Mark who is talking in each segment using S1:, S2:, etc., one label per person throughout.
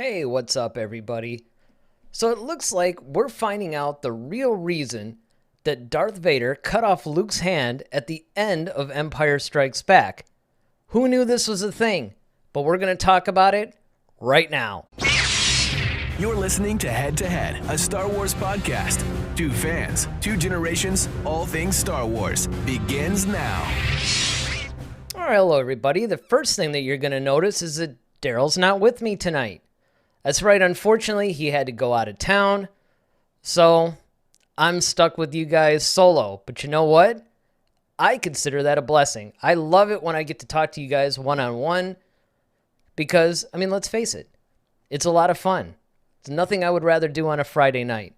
S1: Hey, what's up, everybody? So it looks like we're finding out the real reason that Darth Vader cut off Luke's hand at the end of Empire Strikes Back. Who knew this was a thing? But we're going to talk about it right now.
S2: You're listening to Head to Head, a Star Wars podcast. Two fans, two generations, all things Star Wars begins now.
S1: All right, hello, everybody. The first thing that you're going to notice is that Daryl's not with me tonight. That's right. Unfortunately, he had to go out of town. So I'm stuck with you guys solo. But you know what? I consider that a blessing. I love it when I get to talk to you guys one-on-one because, let's face it, it's a lot of fun. It's nothing I would rather do on a Friday night.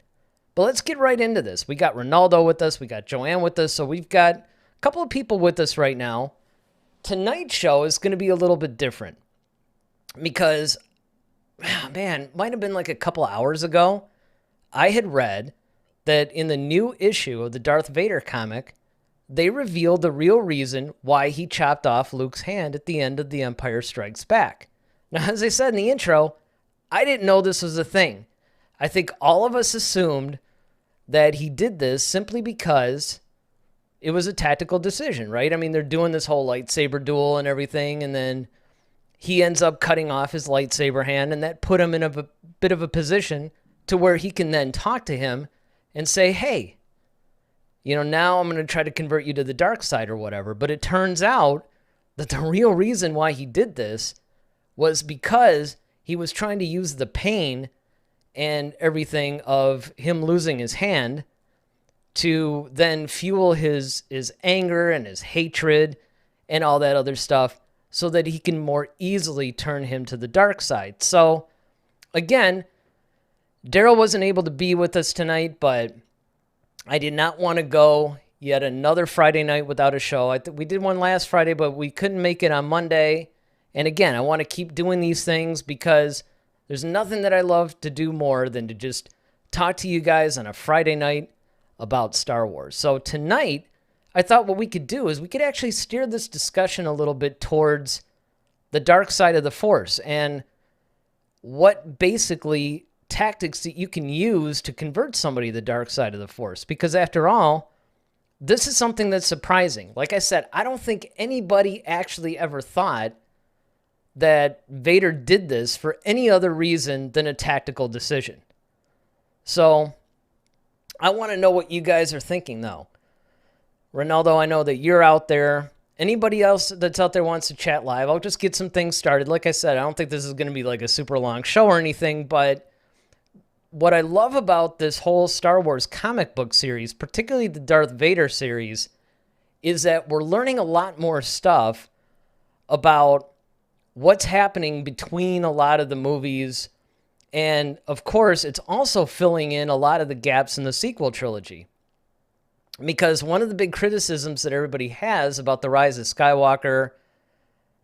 S1: But let's get right into this. We got Ronaldo with us. We got Joanne with us. So we've got a couple of people with us right now. Tonight's show is going to be a little bit different because, might have been like a couple hours ago, I had read that in the new issue of the Darth Vader comic, they revealed the real reason why he chopped off Luke's hand at the end of The Empire Strikes Back. Now, as I said in the intro, I didn't know this was a thing. I think all of us assumed that he did this simply because it was a tactical decision, right? They're doing this whole lightsaber duel and everything, and then he ends up cutting off his lightsaber hand, and that put him in a bit of a position to where he can then talk to him and say, hey, now I'm going to try to convert you to the dark side or whatever. But it turns out that the real reason why he did this was because he was trying to use the pain and everything of him losing his hand to then fuel his anger and his hatred and all that other stuff so that he can more easily turn him to the dark side. So, again, Daryl wasn't able to be with us tonight, but I did not want to go yet another Friday night without a show. We did one last Friday, but we couldn't make it on Monday. And again, I want to keep doing these things because there's nothing that I love to do more than to just talk to you guys on a Friday night about Star Wars. So tonight, I thought what we could do is we could actually steer this discussion a little bit towards the dark side of the Force and what basically tactics that you can use to convert somebody to the dark side of the Force. Because after all, this is something that's surprising. Like I said, I don't think anybody actually ever thought that Vader did this for any other reason than a tactical decision. So I want to know what you guys are thinking, though. Ronaldo, I know that you're out there. Anybody else that's out there wants to chat live, I'll just get some things started. Like I said, I don't think this is going to be like a super long show or anything, but what I love about this whole Star Wars comic book series, particularly the Darth Vader series, is that we're learning a lot more stuff about what's happening between a lot of the movies. And, of course, it's also filling in a lot of the gaps in the sequel trilogy. Because one of the big criticisms that everybody has about The Rise of Skywalker,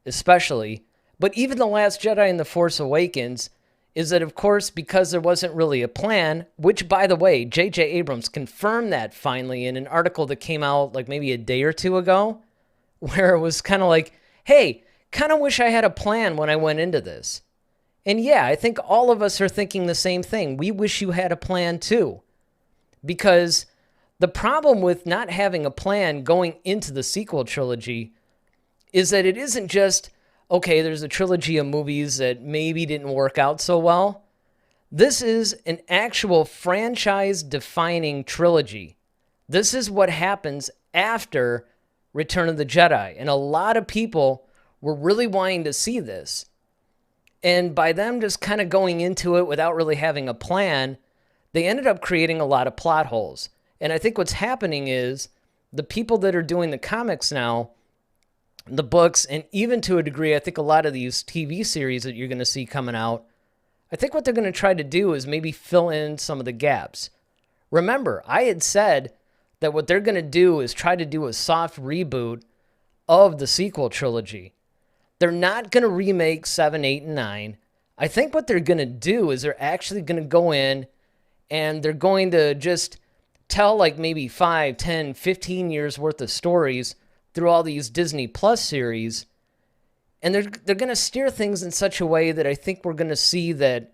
S1: especially, but even The Last Jedi and The Force Awakens, is that, of course, because there wasn't really a plan, which, by the way, J.J. Abrams confirmed that finally in an article that came out like maybe a day or two ago, where it was kind of like, hey, kind of wish I had a plan when I went into this. And yeah, I think all of us are thinking the same thing. We wish you had a plan too. Because the problem with not having a plan going into the sequel trilogy is that it isn't just, okay, there's a trilogy of movies that maybe didn't work out so well. This is an actual franchise-defining trilogy. This is what happens after Return of the Jedi. And a lot of people were really wanting to see this. And by them just kind of going into it without really having a plan, they ended up creating a lot of plot holes. And I think what's happening is the people that are doing the comics now, the books, and even to a degree, I think a lot of these TV series that you're going to see coming out, I think what they're going to try to do is maybe fill in some of the gaps. Remember, I had said that what they're going to do is try to do a soft reboot of the sequel trilogy. They're not going to remake 7, 8, and 9. I think what they're going to do is they're actually going to go in and they're going to just tell like maybe 5, 10, 15 years worth of stories through all these Disney Plus series And they're going to steer things in such a way that I think we're going to see that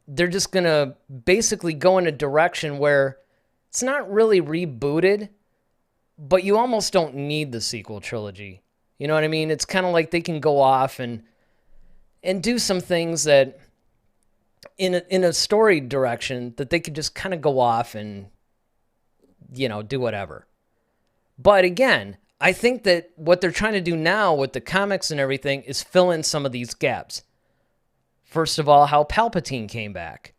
S1: they're just going to basically go in a direction where it's not really rebooted, but you almost don't need the sequel trilogy. You know what I mean? It's kind of like they can go off and do some things that in a story direction that they could just kind of go off and, do whatever. But again, I think that what they're trying to do now with the comics and everything is fill in some of these gaps. First of all, how Palpatine came back.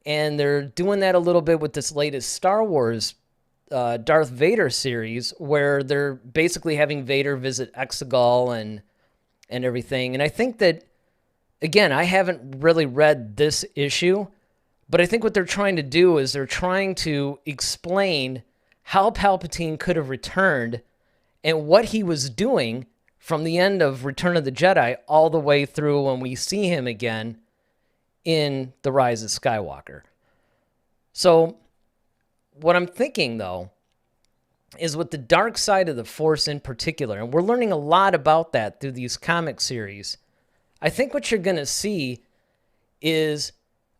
S1: And they're doing that a little bit with this latest Star Wars Darth Vader series, where they're basically having Vader visit Exegol and everything. And I think that, again, I haven't really read this issue, but I think what they're trying to do is they're trying to explain how Palpatine could have returned and what he was doing from the end of Return of the Jedi all the way through when we see him again in The Rise of Skywalker. So what I'm thinking, though, is with the dark side of the Force in particular, and we're learning a lot about that through these comic series, I think what you're going to see is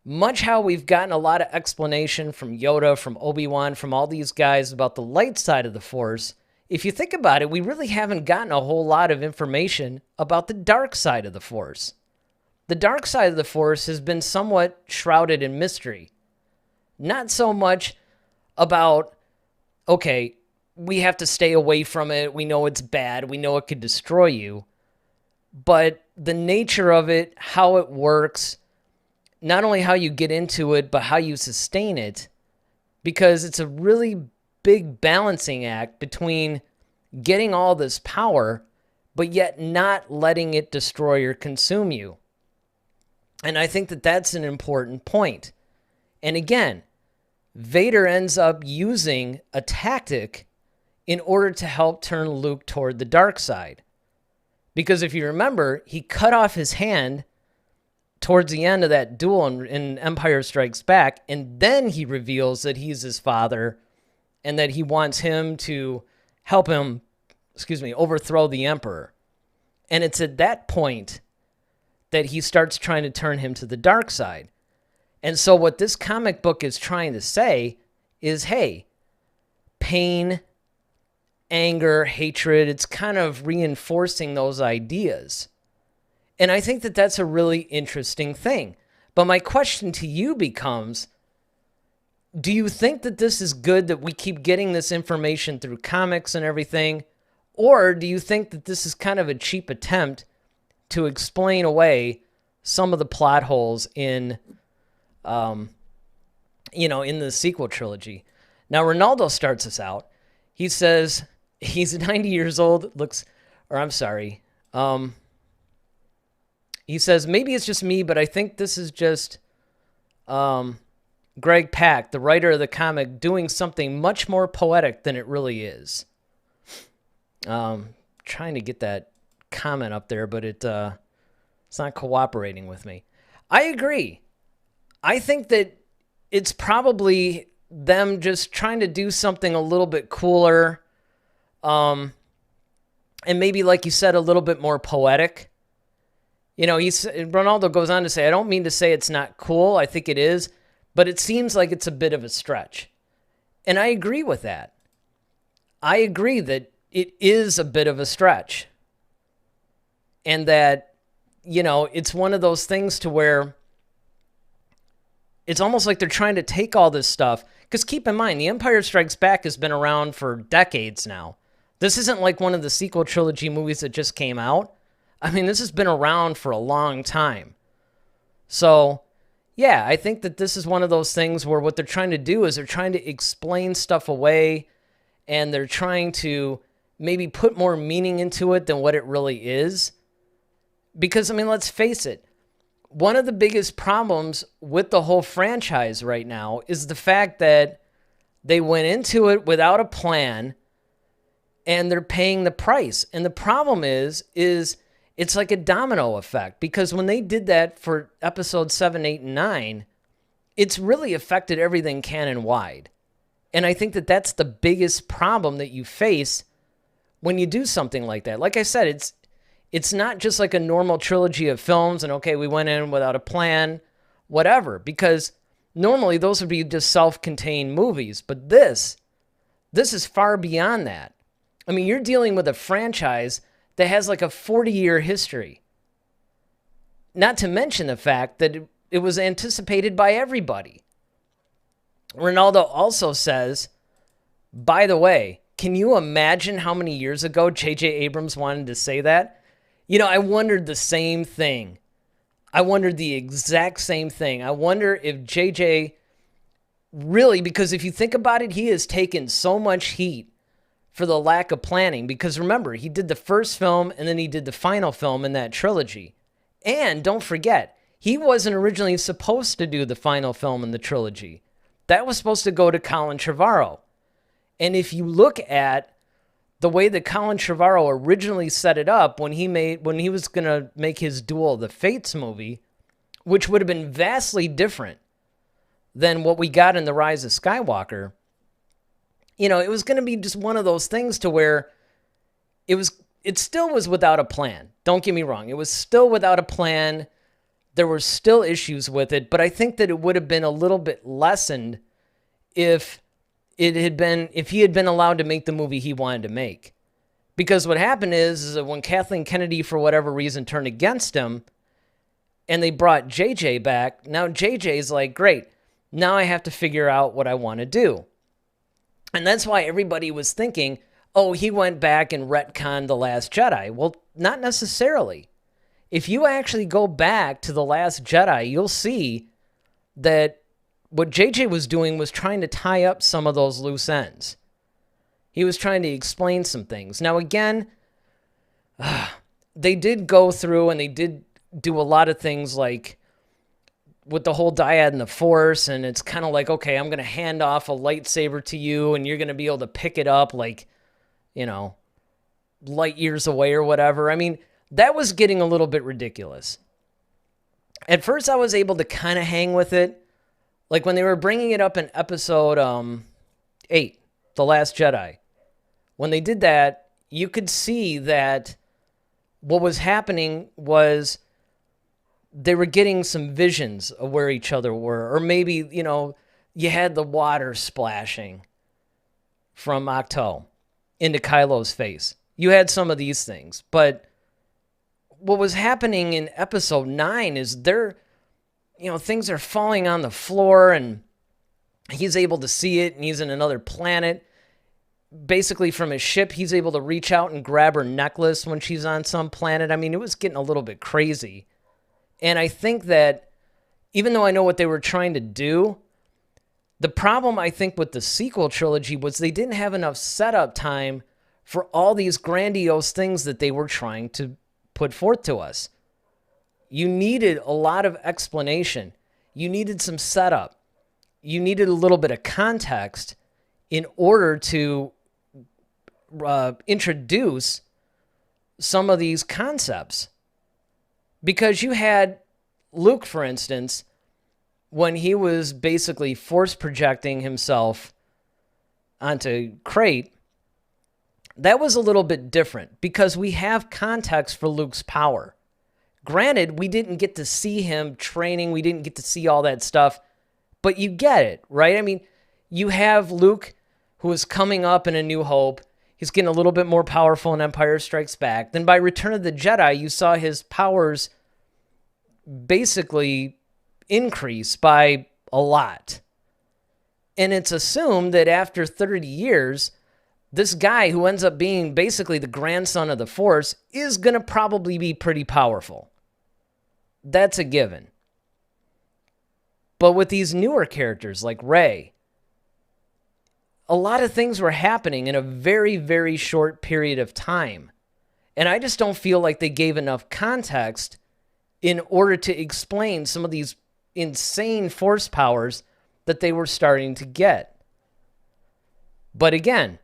S1: much how we've gotten a lot of explanation from Yoda, from Obi-Wan, from all these guys about the light side of the Force. If you think about it, we really haven't gotten a whole lot of information about the dark side of the Force. The dark side of the Force has been somewhat shrouded in mystery. Not so much about, okay, we have to stay away from it, we know it's bad, we know it could destroy you, but the nature of it, how it works, not only how you get into it, but how you sustain it, because it's a really big balancing act between getting all this power, but yet not letting it destroy or consume you. And I think that that's an important point. And again, Vader ends up using a tactic in order to help turn Luke toward the dark side. Because if you remember, he cut off his hand towards the end of that duel in Empire Strikes Back, and then he reveals that he's his father and that he wants him to help him, overthrow the Emperor. And it's at that point that he starts trying to turn him to the dark side. And so what this comic book is trying to say is, hey, pain, anger, hatred, it's kind of reinforcing those ideas. And I think that that's a really interesting thing. But my question to you becomes, do you think that this is good that we keep getting this information through comics and everything? Or do you think that this is kind of a cheap attempt to explain away some of the plot holes in, in the sequel trilogy? Now, Ronaldo starts us out. He says he's 90 years old, he says, maybe it's just me, but I think this is just Greg Pak, the writer of the comic, doing something much more poetic than it really is. Trying to get that comment up there, but it's not cooperating with me. I agree. I think that it's probably them just trying to do something a little bit cooler, and maybe, like you said, a little bit more poetic. Ronaldo goes on to say, I don't mean to say it's not cool. I think it is, but it seems like it's a bit of a stretch. And I agree with that. I agree that it is a bit of a stretch. And that, it's one of those things to where it's almost like they're trying to take all this stuff. Because keep in mind, The Empire Strikes Back has been around for decades now. This isn't like one of the sequel trilogy movies that just came out. I mean, this has been around for a long time. So, yeah, I think that this is one of those things where what they're trying to do is they're trying to explain stuff away, and they're trying to maybe put more meaning into it than what it really is. Because, let's face it, one of the biggest problems with the whole franchise right now is the fact that they went into it without a plan, and they're paying the price. And the problem is it's like a domino effect, because when they did that for episodes 7, 8, and 9, it's really affected everything canon-wide. And I think that that's the biggest problem that you face when you do something like that. Like I said, It's not just like a normal trilogy of films and, okay, we went in without a plan, whatever, because normally those would be just self-contained movies. But this is far beyond that. I mean, you're dealing with a franchise that has like a 40-year history. Not to mention the fact that it was anticipated by everybody. Ronaldo also says, by the way, can you imagine how many years ago J.J. Abrams wanted to say that? You know, I wondered the same thing. I wondered the exact same thing. I wonder if J.J. really, because if you think about it, he has taken so much heat for the lack of planning. Because remember, he did the first film and then he did the final film in that trilogy. And don't forget, he wasn't originally supposed to do the final film in the trilogy. That was supposed to go to Colin Trevorrow. And if you look at the way that Colin Trevorrow originally set it up when he was going to make his Duel of the Fates movie, which would have been vastly different than what we got in The Rise of Skywalker, you know, it was going to be just one of those things to where it still was without a plan. Don't get me wrong. It was still without a plan. There were still issues with it, but I think that it would have been a little bit lessened if he had been allowed to make the movie he wanted to make. Because what happened is that when Kathleen Kennedy, for whatever reason, turned against him, and they brought JJ back, now JJ's like, great, now I have to figure out what I want to do. And that's why everybody was thinking, oh, he went back and retconned The Last Jedi. Well, not necessarily. If you actually go back to The Last Jedi, you'll see that what JJ was doing was trying to tie up some of those loose ends. He was trying to explain some things. Now, again, they did go through and they did do a lot of things like with the whole dyad and the Force, and it's kind of like, okay, I'm going to hand off a lightsaber to you, and you're going to be able to pick it up like, you know, light years away or whatever. I mean, that was getting a little bit ridiculous. At first, I was able to kind of hang with it. Like when they were bringing it up in episode 8, The Last Jedi. When they did that, you could see that what was happening was they were getting some visions of where each other were. Or maybe, you know, you had the water splashing from Ahch-To into Kylo's face. You had some of these things. But what was happening in episode 9 is things are falling on the floor and he's able to see it and he's in another planet. Basically from his ship, he's able to reach out and grab her necklace when she's on some planet. I mean, it was getting a little bit crazy. And I think that even though I know what they were trying to do, the problem I think with the sequel trilogy was they didn't have enough setup time for all these grandiose things that they were trying to put forth to us. You needed a lot of explanation. You needed some setup. You needed a little bit of context in order to introduce some of these concepts. Because you had Luke, for instance, when he was basically force projecting himself onto Crate, that was a little bit different because we have context for Luke's power. Granted, we didn't get to see him training. We didn't get to see all that stuff, but you get it, right? I mean, you have Luke who is coming up in A New Hope. He's getting a little bit more powerful in Empire Strikes Back. Then by Return of the Jedi, you saw his powers basically increase by a lot. And it's assumed that after 30 years, this guy who ends up being basically the grandson of the Force is going to probably be pretty powerful. That's a given. But with these newer characters like Rey, a lot of things were happening in a very, very short period of time. And I just don't feel like they gave enough context in order to explain some of these insane force powers that they were starting to get. But again,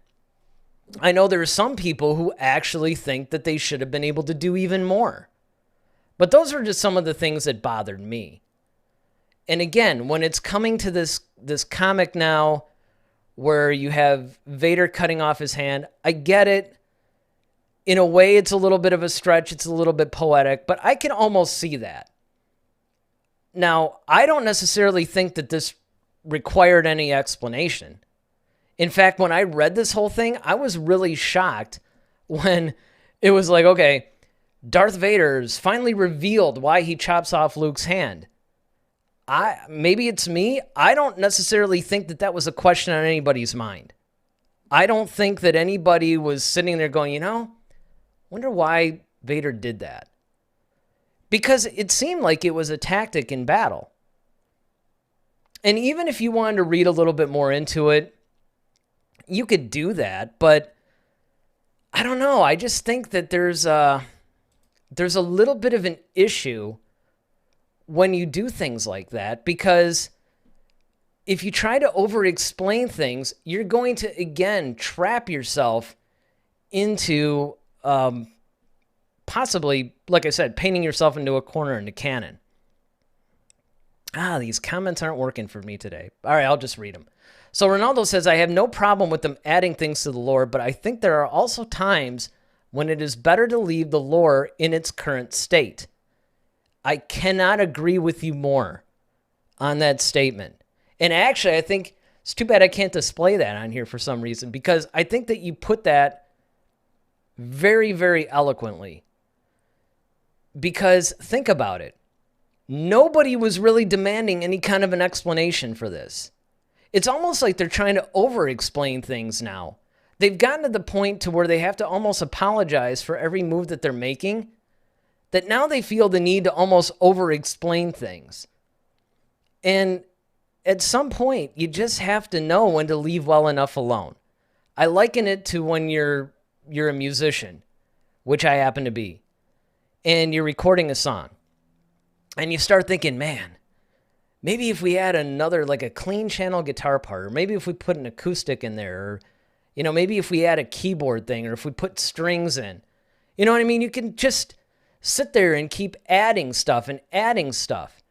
S1: I know there are some people who actually think that they should have been able to do even more. But those are just some of the things that bothered me. And again, when it's coming to this comic now where you have Vader cutting off his hand, I get it. In a way, it's a little bit of a stretch. It's a little bit poetic, but I can almost see that. Now, I don't necessarily think that this required any explanation. In fact, when I read this whole thing, I was really shocked when it was like, okay, Darth Vader's finally revealed why he chops off Luke's hand. Maybe it's me. I don't necessarily think that that was a question on anybody's mind. I don't think that anybody was sitting there going, wonder why Vader did that. Because it seemed like it was a tactic in battle. And even if you wanted to read a little bit more into it, you could do that. But I don't know. I just think that there's a little bit of an issue when you do things like that, because if you try to over-explain things, you're going to, again, trap yourself into possibly, like I said, painting yourself into a corner in the canon. These comments aren't working for me today. All right, I'll just read them. So Ronaldo says, I have no problem with them adding things to the lore, but I think there are also times when it is better to leave the lore in its current state. I cannot agree with you more on that statement. And actually, I think it's too bad I can't display that on here for some reason, because I think that you put that very, very eloquently. Because think about it. Nobody was really demanding any kind of an explanation for this. It's almost like they're trying to over-explain things now. They've gotten to the point to where they have to almost apologize for every move that they're making, that now they feel the need to almost over-explain things. And at some point, you just have to know when to leave well enough alone. I liken it to when you're a musician, which I happen to be, and you're recording a song. And you start thinking, man, maybe if we had another, like a clean channel guitar part, or maybe if we put an acoustic in there, or, maybe if we had a keyboard thing, or if we put strings in. You know what I mean? You can just sit there and keep adding stuff and adding stuff.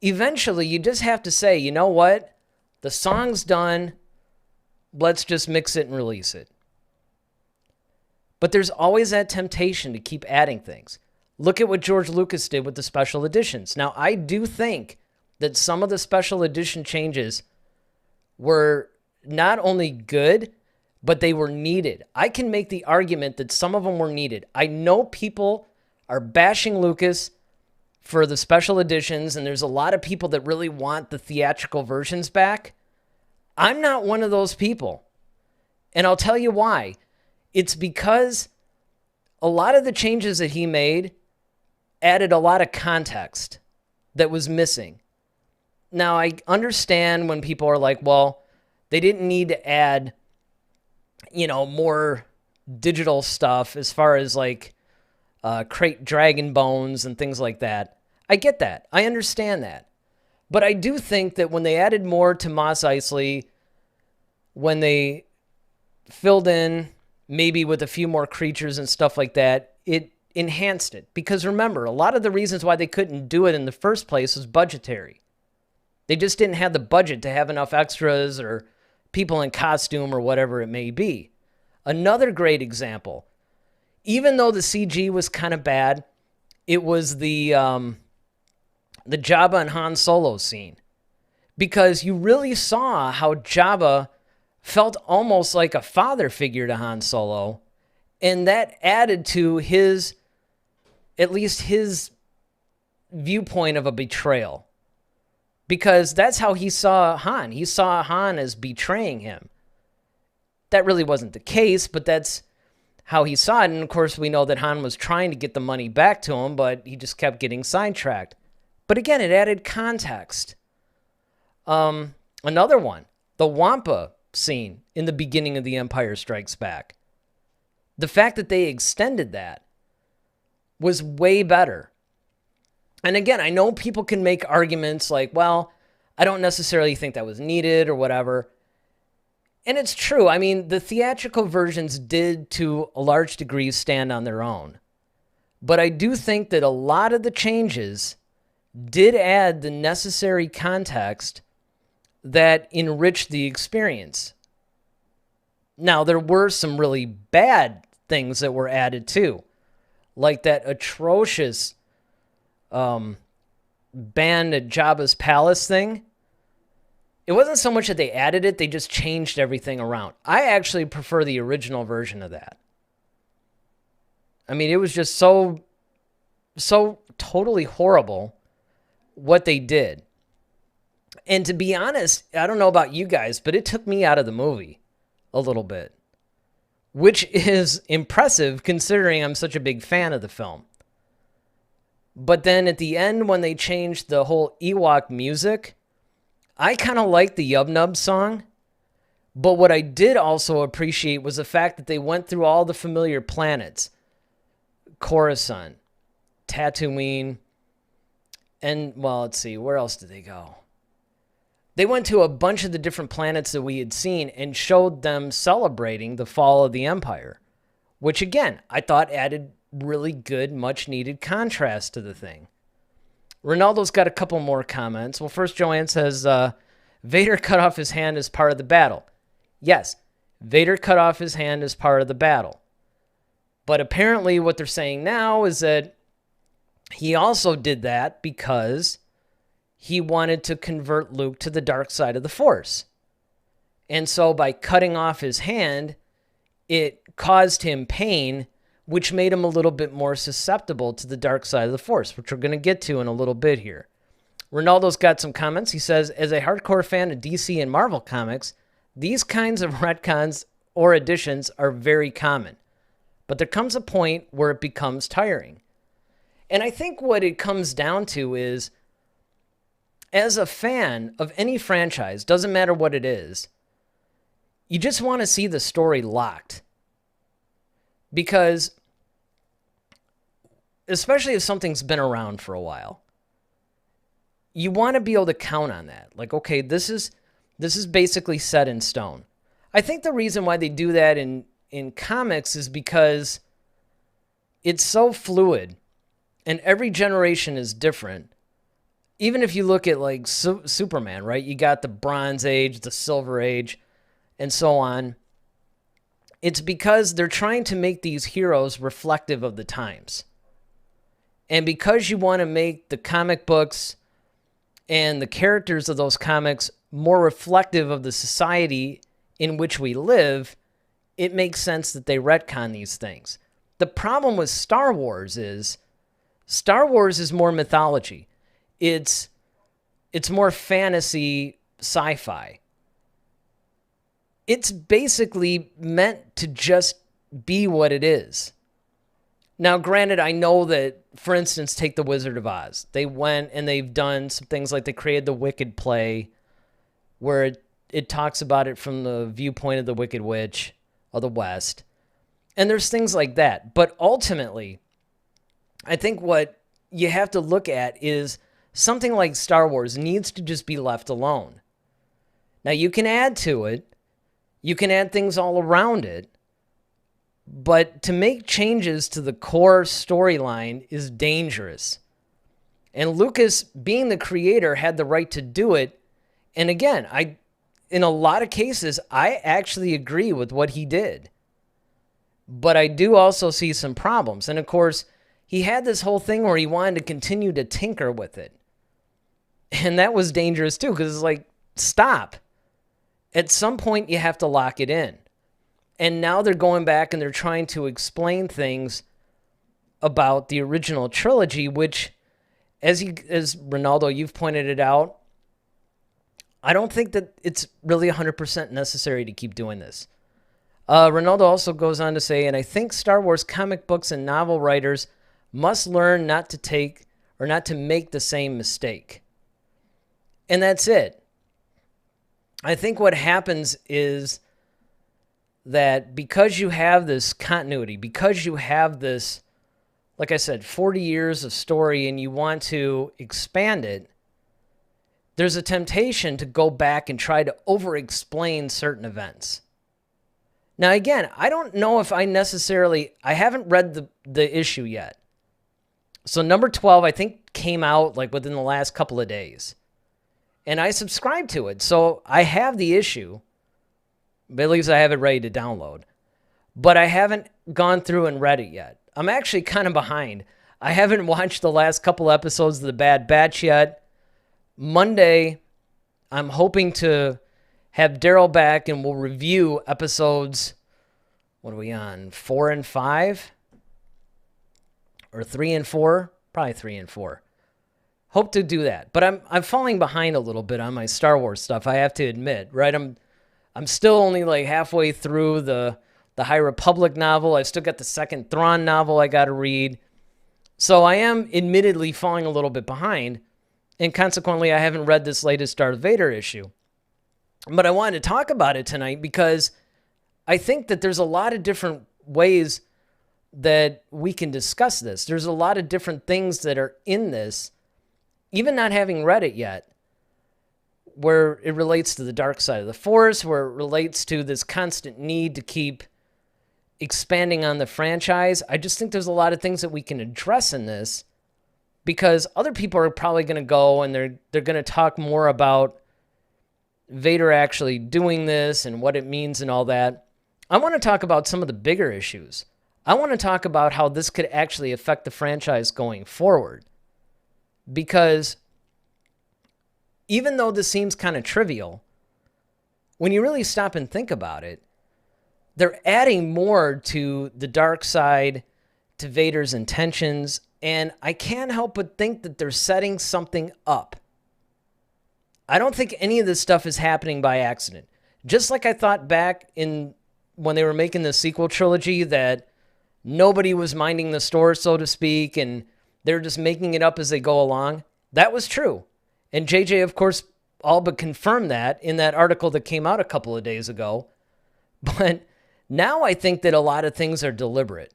S1: Eventually, you just have to say, you know what? The song's done. Let's just mix it and release it. But there's always that temptation to keep adding things. Look at what George Lucas did with the special editions. Now, I do think that some of the special edition changes were not only good, but they were needed. I can make the argument that some of them were needed. I know people are bashing Lucas for the special editions, and there's a lot of people that really want the theatrical versions back. I'm not one of those people. And I'll tell you why. It's because a lot of the changes that he made added a lot of context that was missing. Now, I understand when people are like, well, they didn't need to add, more digital stuff as far as like crate dragon bones and things like that. I get that. I understand that. But I do think that when they added more to Mos Eisley, when they filled in maybe with a few more creatures and stuff like that, it enhanced it. Because remember, a lot of the reasons why they couldn't do it in the first place was budgetary. They just didn't have the budget to have enough extras or people in costume or whatever it may be. Another great example, even though the CG was kind of bad, it was the Jabba and Han Solo scene. Because you really saw how Jabba felt almost like a father figure to Han Solo, and that added to at least his viewpoint of a betrayal. Because that's how he saw Han. He saw Han as betraying him. That really wasn't the case, but that's how he saw it. And of course, we know that Han was trying to get the money back to him, but he just kept getting sidetracked. But again, it added context. Another one, the Wampa scene in the beginning of The Empire Strikes Back. The fact that they extended that was way better. And again, I know people can make arguments like, well, I don't necessarily think that was needed or whatever. And it's true. I mean, the theatrical versions did, to a large degree, stand on their own. But I do think that a lot of the changes did add the necessary context that enriched the experience. Now, there were some really bad things that were added too. Like that atrocious band at Jabba's palace thing. It wasn't so much that they added it, they just changed everything around. I actually prefer the original version of that. I mean, it was just so totally horrible what they did. And to be honest, I don't know about you guys, but it took me out of the movie a little bit, which is impressive considering I'm such a big fan of the film. But then at the end, when they changed the whole Ewok music, I kind of liked the Yub Nub song. But what I did also appreciate was the fact that they went through all the familiar planets. Coruscant, Tatooine, and, well, let's see, where else did they go? They went to a bunch of the different planets that we had seen and showed them celebrating the fall of the Empire, which, again, I thought added really good, much-needed contrast to the thing. Ronaldo's got a couple more comments. Well, first, Joanne says, Vader cut off his hand as part of the battle. Yes, Vader cut off his hand as part of the battle. But apparently what they're saying now is that he also did that because he wanted to convert Luke to the dark side of the Force. And so by cutting off his hand, it caused him pain, which made him a little bit more susceptible to the dark side of the Force, which we're going to get to in a little bit here. Ronaldo's got some comments. He says, as a hardcore fan of DC and Marvel comics, these kinds of retcons or additions are very common. But there comes a point where it becomes tiring. And I think what it comes down to is, as a fan of any franchise, doesn't matter what it is, you just want to see the story locked. Because, especially if something's been around for a while, you want to be able to count on that. Like, okay, this is basically set in stone. I think the reason why they do that in comics is because it's so fluid and every generation is different. Even if you look at like Superman, right? You got the Bronze Age, the Silver Age, and so on. It's because they're trying to make these heroes reflective of the times. And because you want to make the comic books and the characters of those comics more reflective of the society in which we live, it makes sense that they retcon these things. The problem with Star Wars is more mythology. It's more fantasy sci-fi. It's basically meant to just be what it is. Now, granted, I know that, for instance, take The Wizard of Oz. They went and they've done some things like they created the Wicked play where it talks about it from the viewpoint of the Wicked Witch of the West. And there's things like that. But ultimately, I think what you have to look at is something like Star Wars needs to just be left alone. Now, you can add to it. You can add things all around it. But to make changes to the core storyline is dangerous. And Lucas, being the creator, had the right to do it. And again, in a lot of cases, I actually agree with what he did. But I do also see some problems. And of course, he had this whole thing where he wanted to continue to tinker with it. And that was dangerous too, because it's like, stop. At some point, you have to lock it in. And now they're going back and they're trying to explain things about the original trilogy, which, as Ronaldo, you've pointed it out, I don't think that it's really 100% necessary to keep doing this. Ronaldo also goes on to say, and I think Star Wars comic books and novel writers must learn not to make the same mistake. And that's it. I think what happens is that because you have this continuity, because you have this, like I said, 40 years of story and you want to expand it, there's a temptation to go back and try to over-explain certain events. Now, again, I don't know if I haven't read the issue yet. So number 12, I think, came out like within the last couple of days. And I subscribed to it. So I have the issue. But at least I have it ready to download. But I haven't gone through and read it yet. I'm actually kind of behind. I haven't watched the last couple episodes of The Bad Batch yet. Monday, I'm hoping to have Daryl back and we'll review episodes, what are we on, 4 and 5? Or 3 and 4? Probably 3 and 4. Hope to do that. But I'm falling behind a little bit on my Star Wars stuff, I have to admit, right? I'm still only like halfway through the High Republic novel. I still got the second Thrawn novel I got to read. So I am admittedly falling a little bit behind, and consequently I haven't read this latest Darth Vader issue. But I wanted to talk about it tonight because I think that there's a lot of different ways that we can discuss this. There's a lot of different things that are in this, even not having read it yet, where it relates to the dark side of the Force, where it relates to this constant need to keep expanding on the franchise. I just think there's a lot of things that we can address in this because other people are probably going to go and they're going to talk more about Vader actually doing this and what it means and all that. I want to talk about some of the bigger issues. I want to talk about how this could actually affect the franchise going forward. Because even though this seems kind of trivial, when you really stop and think about it, they're adding more to the dark side, to Vader's intentions, and I can't help but think that they're setting something up. I don't think any of this stuff is happening by accident. Just like I thought back in when they were making the sequel trilogy that nobody was minding the store, so to speak, and they're just making it up as they go along. That was true. And JJ, of course, all but confirmed that in that article that came out a couple of days ago. But now I think that a lot of things are deliberate.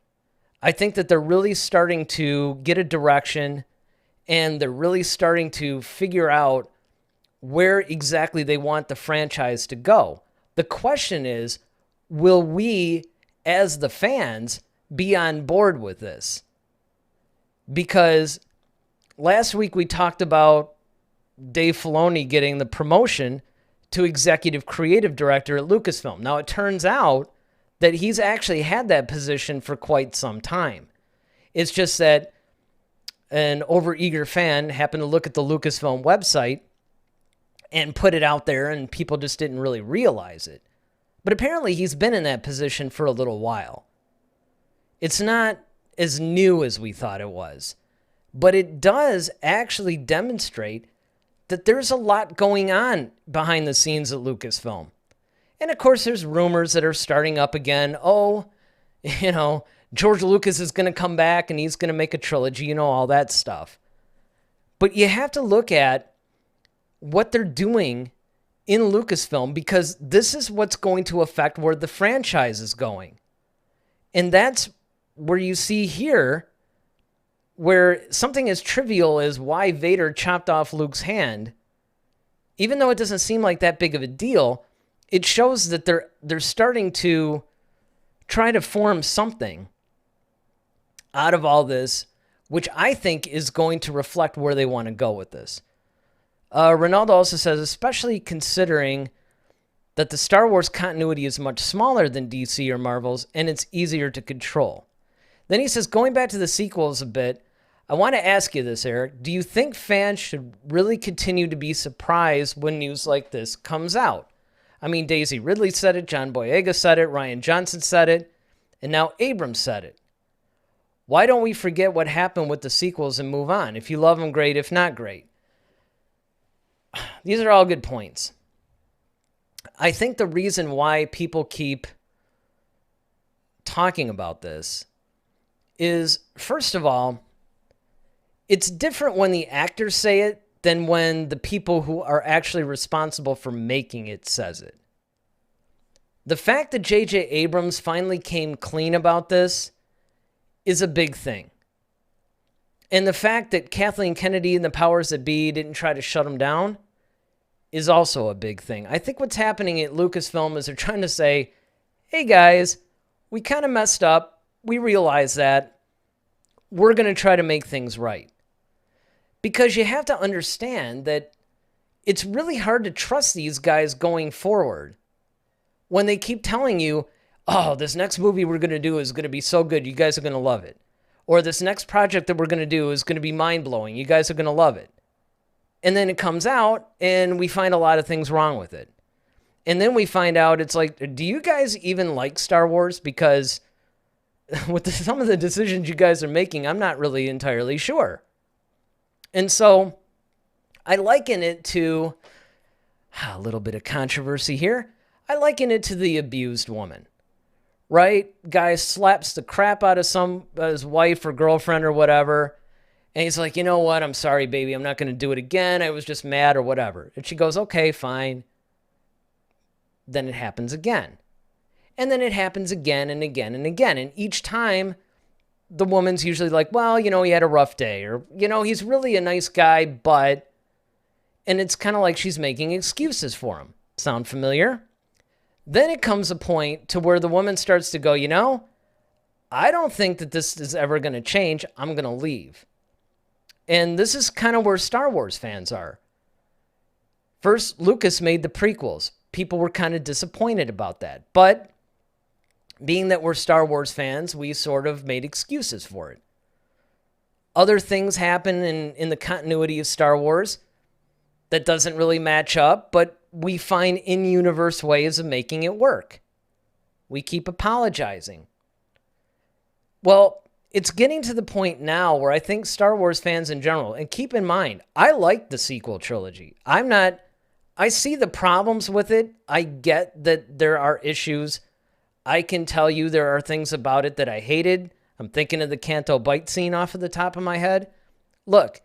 S1: I think that they're really starting to get a direction and they're really starting to figure out where exactly they want the franchise to go. The question is, will we, as the fans, be on board with this? Because last week we talked about Dave Filoni getting the promotion to executive creative director at Lucasfilm. Now, it turns out that he's actually had that position for quite some time. It's just that an overeager fan happened to look at the Lucasfilm website and put it out there, and people just didn't really realize it. But apparently he's been in that position for a little while. It's not as new as we thought it was, but it does actually demonstrate that there's a lot going on behind the scenes at Lucasfilm. And of course, there's rumors that are starting up again. Oh, George Lucas is going to come back and he's going to make a trilogy, all that stuff. But you have to look at what they're doing in Lucasfilm because this is what's going to affect where the franchise is going. And that's where you see here where something as trivial as why Vader chopped off Luke's hand, even though it doesn't seem like that big of a deal, it shows that they're starting to try to form something out of all this, which I think is going to reflect where they want to go with this. Ronaldo also says, especially considering that the Star Wars continuity is much smaller than DC or Marvel's, and it's easier to control. Then he says, going back to the sequels a bit, I want to ask you this, Eric. Do you think fans should really continue to be surprised when news like this comes out? I mean, Daisy Ridley said it, John Boyega said it, Rian Johnson said it, and now Abrams said it. Why don't we forget what happened with the sequels and move on? If you love them, great. If not, great. These are all good points. I think the reason why people keep talking about this is, first of all, it's different when the actors say it than when the people who are actually responsible for making it says it. The fact that J.J. Abrams finally came clean about this is a big thing. And the fact that Kathleen Kennedy and the powers that be didn't try to shut him down is also a big thing. I think what's happening at Lucasfilm is they're trying to say, hey guys, we kind of messed up. We realize that. We're going to try to make things right. Because you have to understand that it's really hard to trust these guys going forward when they keep telling you, oh, this next movie we're going to do is going to be so good. You guys are going to love it. Or this next project that we're going to do is going to be mind-blowing. You guys are going to love it. And then it comes out and we find a lot of things wrong with it. And then we find out it's like, do you guys even like Star Wars? Because with some of the decisions you guys are making, I'm not really entirely sure. And so I liken it to a little bit of controversy here. I liken it to the abused woman, right? Guy slaps the crap out of his wife or girlfriend or whatever. And he's like, you know what? I'm sorry, baby. I'm not going to do it again. I was just mad or whatever. And she goes, okay, fine. Then it happens again. And then it happens again and again and again. And each time, the woman's usually like, well, he had a rough day. Or, he's really a nice guy, but... And it's kind of like she's making excuses for him. Sound familiar? Then it comes a point to where the woman starts to go, I don't think that this is ever going to change. I'm going to leave. And this is kind of where Star Wars fans are. First, Lucas made the prequels. People were kind of disappointed about that. But being that we're Star Wars fans, we sort of made excuses for it. Other things happen in the continuity of Star Wars that doesn't really match up, but we find in-universe ways of making it work. We keep apologizing. Well, it's getting to the point now where I think Star Wars fans in general, and keep in mind, I like the sequel trilogy. I see the problems with it. I get that there are issues. I can tell you there are things about it that I hated. I'm thinking of the Canto Bight scene off of the top of my head. Look,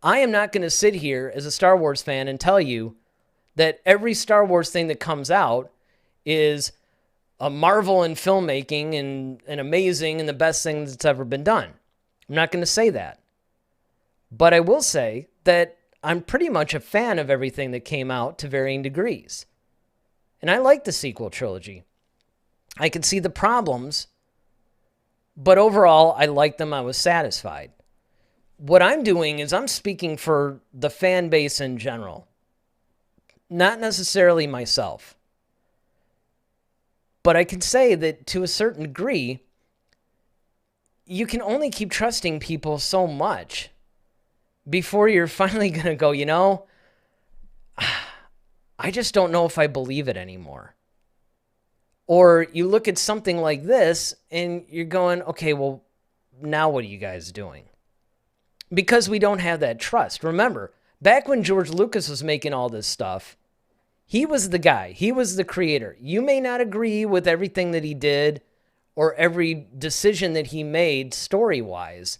S1: I am not going to sit here as a Star Wars fan and tell you that every Star Wars thing that comes out is a marvel in filmmaking and amazing and the best thing that's ever been done. I'm not going to say that. But I will say that I'm pretty much a fan of everything that came out to varying degrees. And I like the sequel trilogy. I can see the problems, but overall, I liked them. I was satisfied. What I'm doing is I'm speaking for the fan base in general, not necessarily myself. But I can say that to a certain degree, you can only keep trusting people so much before you're finally going to go, I just don't know if I believe it anymore. Or you look at something like this and you're going, okay, well, now what are you guys doing? Because we don't have that trust. Remember, back when George Lucas was making all this stuff, he was the guy. He was the creator. You may not agree with everything that he did or every decision that he made story-wise,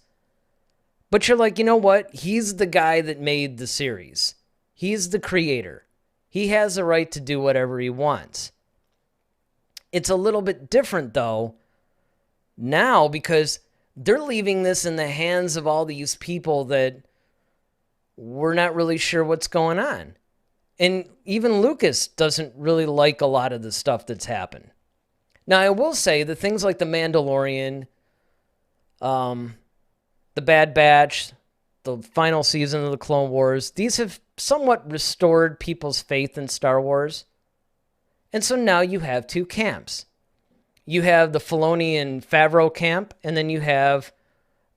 S1: but you're like, you know what? He's the guy that made the series. He's the creator. He has the right to do whatever he wants. It's a little bit different, though, now because they're leaving this in the hands of all these people that we're not really sure what's going on. And even Lucas doesn't really like a lot of the stuff that's happened. Now, I will say that things like The Mandalorian, The Bad Batch, the final season of the Clone Wars, these have somewhat restored people's faith in Star Wars. And so now you have two camps. You have the Filoni and Favreau camp, and then you have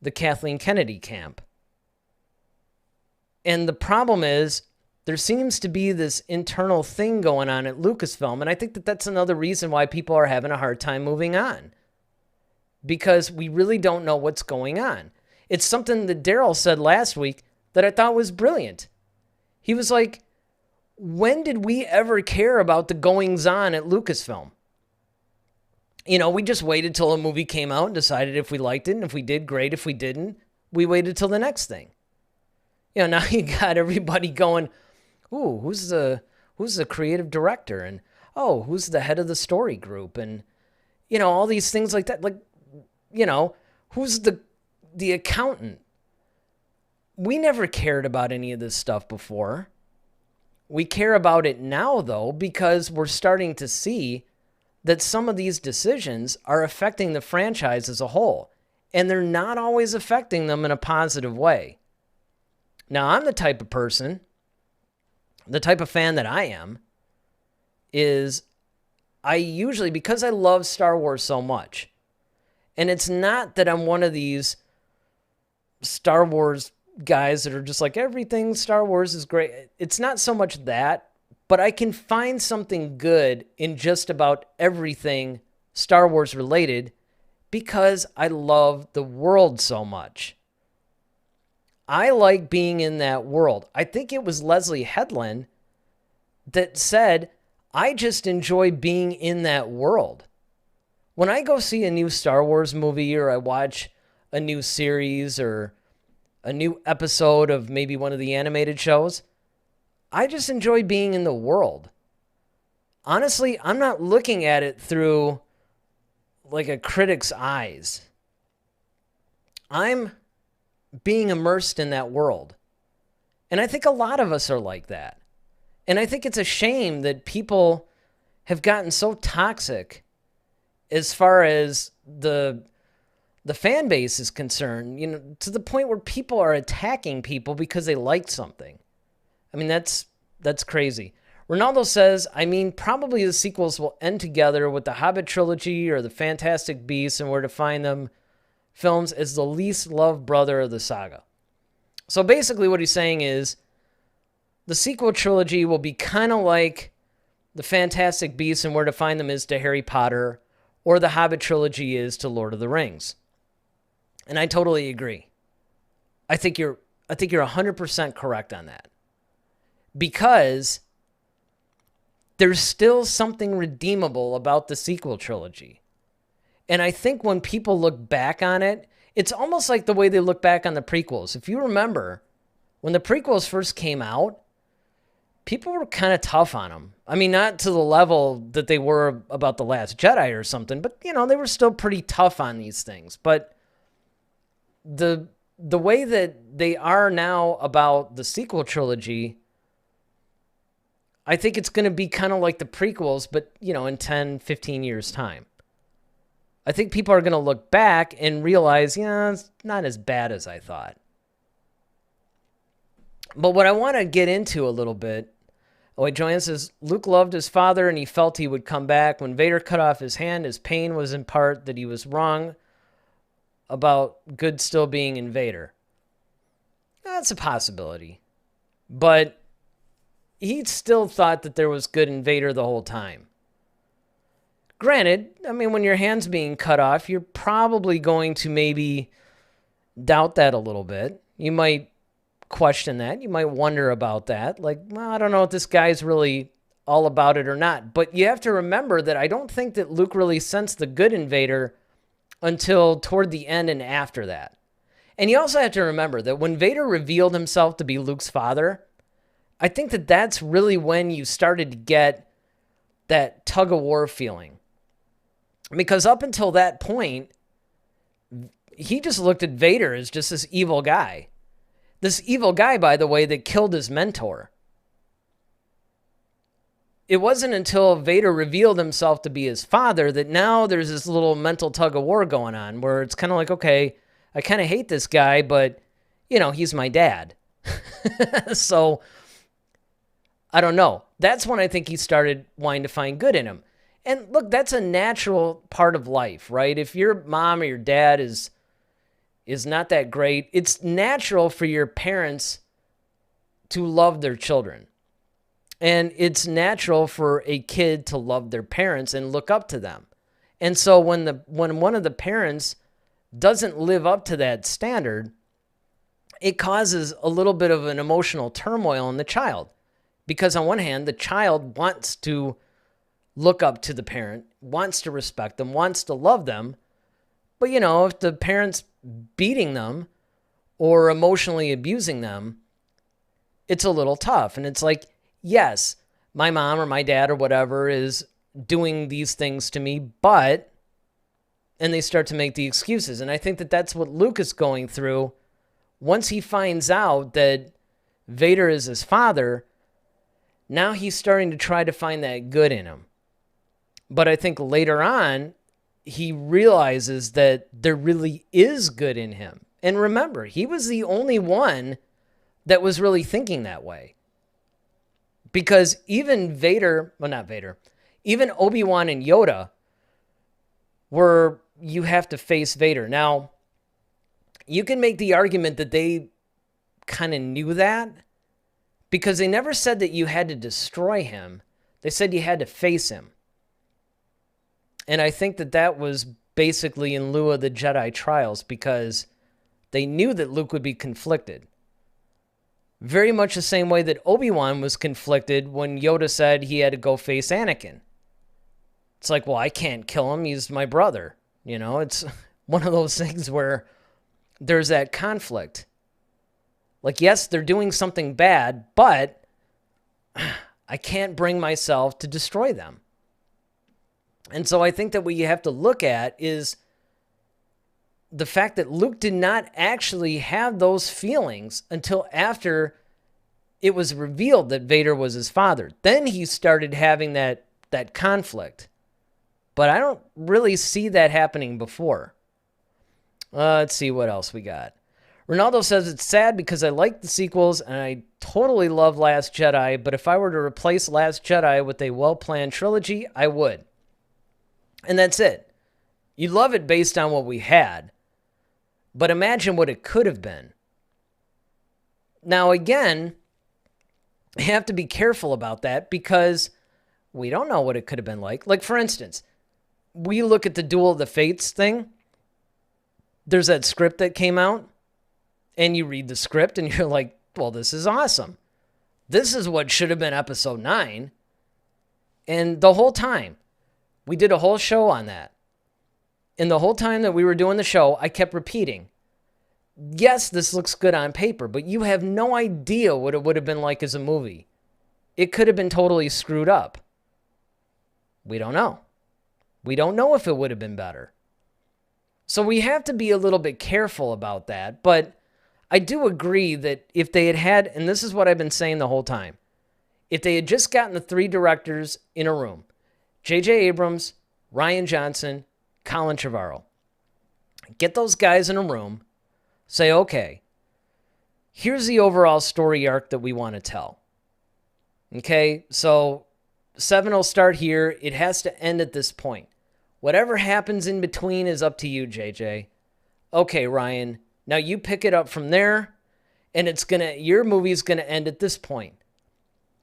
S1: the Kathleen Kennedy camp. And the problem is, there seems to be this internal thing going on at Lucasfilm, and I think that that's another reason why people are having a hard time moving on. Because we really don't know what's going on. It's something that Daryl said last week that I thought was brilliant. He was like, when did we ever care about the goings-on at Lucasfilm? We just waited till a movie came out and decided if we liked it, and if we did, great. If we didn't, we waited till the next thing. Now you got everybody going, ooh, who's the creative director? And, oh, who's the head of the story group? And, all these things like that. Like, who's the accountant? We never cared about any of this stuff before. We care about it now, though, because we're starting to see that some of these decisions are affecting the franchise as a whole. And they're not always affecting them in a positive way. Now, I'm the type of person, the type of fan that I am, is I usually, because I love Star Wars so much, and it's not that I'm one of these Star Wars guys that are just like, everything Star Wars is great. It's not so much that, but I can find something good in just about everything Star Wars related because I love the world so much. I like being in that world. I think it was Leslie Headland that said, I just enjoy being in that world. When I go see a new Star Wars movie or I watch a new series or a new episode of maybe one of the animated shows, I just enjoy being in the world. Honestly, I'm not looking at it through like a critic's eyes. I'm being immersed in that world. And I think a lot of us are like that. And I think it's a shame that people have gotten so toxic as far as the fan base is concerned, you know, to the point where people are attacking people because they liked something. I mean, that's crazy. Ronaldo says, I mean, probably the sequels will end together with the Hobbit trilogy or the Fantastic Beasts and where to find them films as the least loved brother of the saga. So basically what he's saying is the sequel trilogy will be kind of like the Fantastic Beasts and where to find them is to Harry Potter, or the Hobbit trilogy is to Lord of the Rings. And I totally agree. I think you're 100% correct on that. Because there's still something redeemable about the sequel trilogy. And I think when people look back on it, it's almost like the way they look back on the prequels. If you remember, when the prequels first came out, people were kind of tough on them. I mean, not to the level that they were about The Last Jedi or something, but, you know, they were still pretty tough on these things. But the way that they are now about the sequel trilogy, I think it's going to be kind of like the prequels, but, you know, in 10, 15 years' time. I think people are going to look back and realize, yeah, it's not as bad as I thought. But what I want to get into a little bit, Joanne says, Luke loved his father and he felt he would come back. When Vader cut off his hand, his pain was in part that he was wrong about good still being in Vader. That's a possibility. But he still thought that there was good in Vader the whole time. Granted, I mean, when your hand's being cut off, you're probably going to maybe doubt that a little bit. You might question that. You might wonder about that. Like, well, I don't know if this guy's really all about it or not. But you have to remember that I don't think that Luke really sensed the good in Vader until toward the end and after that. And you also have to remember that when Vader revealed himself to be Luke's father, I think that that's really when you started to get that tug-of-war feeling. Because up until that point, he just looked at Vader as just this evil guy. This evil guy, by the way, that killed his mentor. It wasn't until Vader revealed himself to be his father that now there's this little mental tug-of-war going on where it's kind of like, okay, I kind of hate this guy, but, you know, he's my dad. So, I don't know. That's when I think he started wanting to find good in him. And look, that's a natural part of life, right? If your mom or your dad is not that great, it's natural for your parents to love their children. And it's natural for a kid to love their parents and look up to them. And so when one of the parents doesn't live up to that standard, it causes a little bit of an emotional turmoil in the child. Because on one hand, the child wants to look up to the parent, wants to respect them, wants to love them. But, you know, if the parent's beating them or emotionally abusing them, it's a little tough. And it's like, yes, my mom or my dad or whatever is doing these things to me, but, and they start to make the excuses. And I think that that's what Luke is going through once he finds out that Vader is his father. Now he's starting to try to find that good in him. But I think later on, he realizes that there really is good in him. And remember, he was the only one that was really thinking that way. Because even Vader, well, not Vader, Even Obi-Wan and Yoda were, you have to face Vader. Now, you can make the argument that they kind of knew that because they never said that you had to destroy him. They said you had to face him. And I think that that was basically in lieu of the Jedi trials because they knew that Luke would be conflicted. Very much the same way that Obi-Wan was conflicted when Yoda said he had to go face Anakin. It's like, well, I can't kill him. He's my brother. You know, it's one of those things where there's that conflict. Like, yes, they're doing something bad, but I can't bring myself to destroy them. And so I think that what you have to look at is the fact that Luke did not actually have those feelings until after it was revealed that Vader was his father. Then he started having that conflict. But I don't really see that happening before. Let's see what else we got. Ronaldo says, it's sad because I like the sequels and I totally love Last Jedi, but if I were to replace Last Jedi with a well-planned trilogy, I would. And that's it. You love it based on what we had, but imagine what it could have been. Now, again, you have to be careful about that because we don't know what it could have been like. Like, for instance, we look at the Duel of the Fates thing. There's that script that came out, and you read the script, and you're like, well, this is awesome. This is what should have been episode 9. And the whole time, we did a whole show on that. And the whole time that we were doing the show, I kept repeating, yes, this looks good on paper, but you have no idea what it would have been like as a movie. It could have been totally screwed up. We don't know. We don't know if it would have been better. So we have to be a little bit careful about that. But I do agree that if they had, and this is what I've been saying the whole time, if they had just gotten the 3 directors in a room, J.J. Abrams, Rian Johnson, Colin Trevorrow, get those guys in a room, say, okay, here's the overall story arc that we want to tell. Okay, so 7 will start here. It has to end at this point. Whatever happens in between is up to you, JJ. Okay, Ryan, now you pick it up from there, and your movie's gonna end at this point.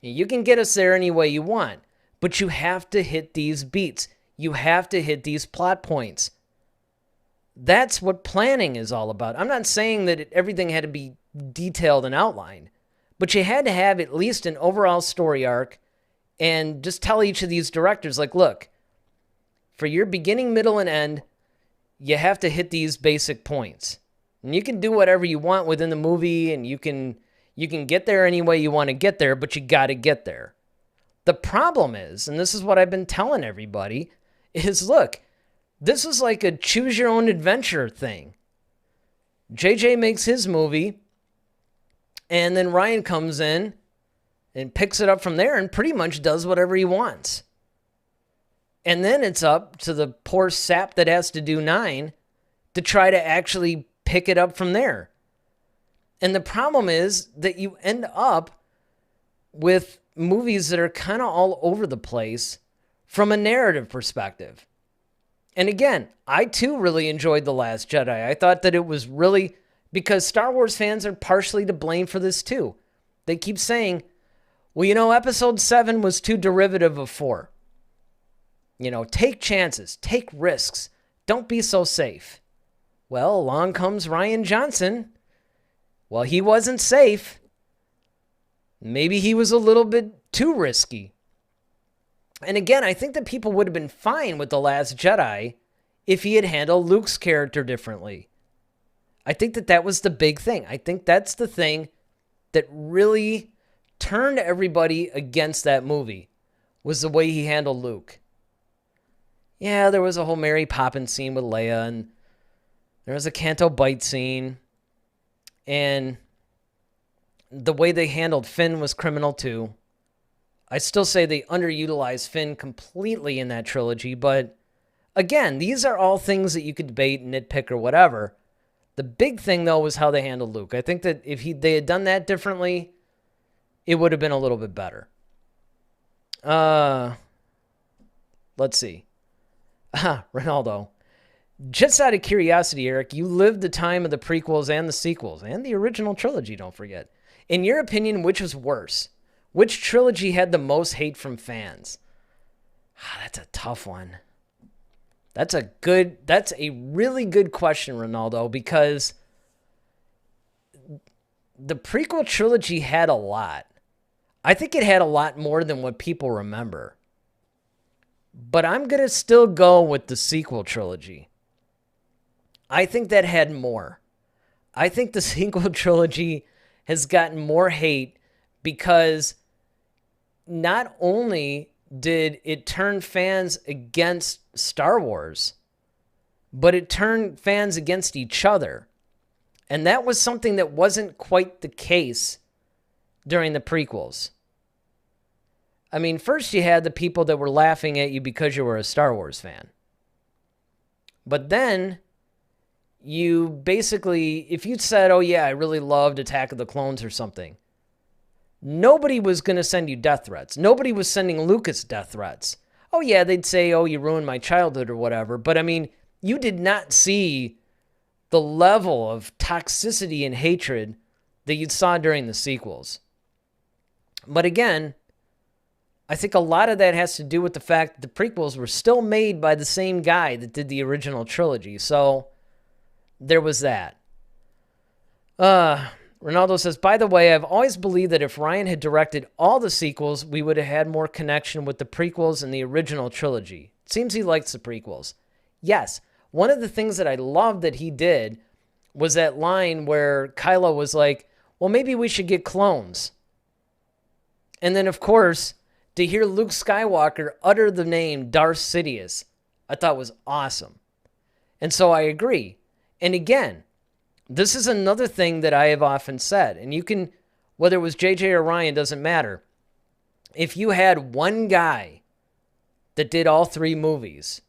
S1: You can get us there any way you want, but you have to hit these beats. You have to hit these plot points. That's what planning is all about. I'm not saying that everything had to be detailed and outlined, but you had to have at least an overall story arc and just tell each of these directors, like, look, for your beginning, middle, and end, you have to hit these basic points. And you can do whatever you want within the movie, and you can get there any way you want to get there, but you got to get there. The problem is, and this is what I've been telling everybody, is look, this is like a choose-your-own-adventure thing. JJ makes his movie, and then Ryan comes in and picks it up from there and pretty much does whatever he wants. And then it's up to the poor sap that has to do 9 to try to actually pick it up from there. And the problem is that you end up with movies that are kind of all over the place from a narrative perspective. And again, I too really enjoyed The Last Jedi. I thought that it was really, because Star Wars fans are partially to blame for this too. They keep saying, well, you know, episode 7 was too derivative of 4. You know, take chances, take risks, don't be so safe. Well, along comes Rian Johnson. Well, he wasn't safe. Maybe he was a little bit too risky. And again, I think that people would have been fine with The Last Jedi if he had handled Luke's character differently. I think that that was the big thing. I think that's the thing that really turned everybody against that movie, was the way he handled Luke. Yeah, there was a whole Mary Poppins scene with Leia, and there was a Canto Bight scene, and the way they handled Finn was criminal too. I still say they underutilized Finn completely in that trilogy, but again, these are all things that you could debate and nitpick or whatever. The big thing, though, was how they handled Luke. I think that if they had done that differently, it would have been a little bit better. Let's see. Ronaldo. Just out of curiosity, Eric, you lived the time of the prequels and the sequels, and the original trilogy, don't forget. In your opinion, which was worse? Which trilogy had the most hate from fans? That's a tough one. That's a really good question, Ronaldo, because the prequel trilogy had a lot. I think it had a lot more than what people remember. But I'm going to still go with the sequel trilogy. I think that had more. I think the sequel trilogy has gotten more hate because not only did it turn fans against Star Wars, but it turned fans against each other. And that was something that wasn't quite the case during the prequels. I mean, first you had the people that were laughing at you because you were a Star Wars fan. But then you basically, if you'd said, oh yeah, I really loved Attack of the Clones or something, nobody was going to send you death threats. Nobody was sending Lucas death threats. Oh yeah, they'd say, oh, you ruined my childhood or whatever. But I mean, you did not see the level of toxicity and hatred that you saw during the sequels. But again, I think a lot of that has to do with the fact that the prequels were still made by the same guy that did the original trilogy. So there was that. Ronaldo says, by the way, I've always believed that if Ryan had directed all the sequels, we would have had more connection with the prequels and the original trilogy. It seems he likes the prequels. Yes, one of the things that I loved that he did was that line where Kylo was like, well, maybe we should get clones. And then, of course, to hear Luke Skywalker utter the name Darth Sidious, I thought was awesome. And so I agree. And again, this is another thing that I have often said, and you can, whether it was JJ or Ryan, doesn't matter. If you had one guy that did all three movies,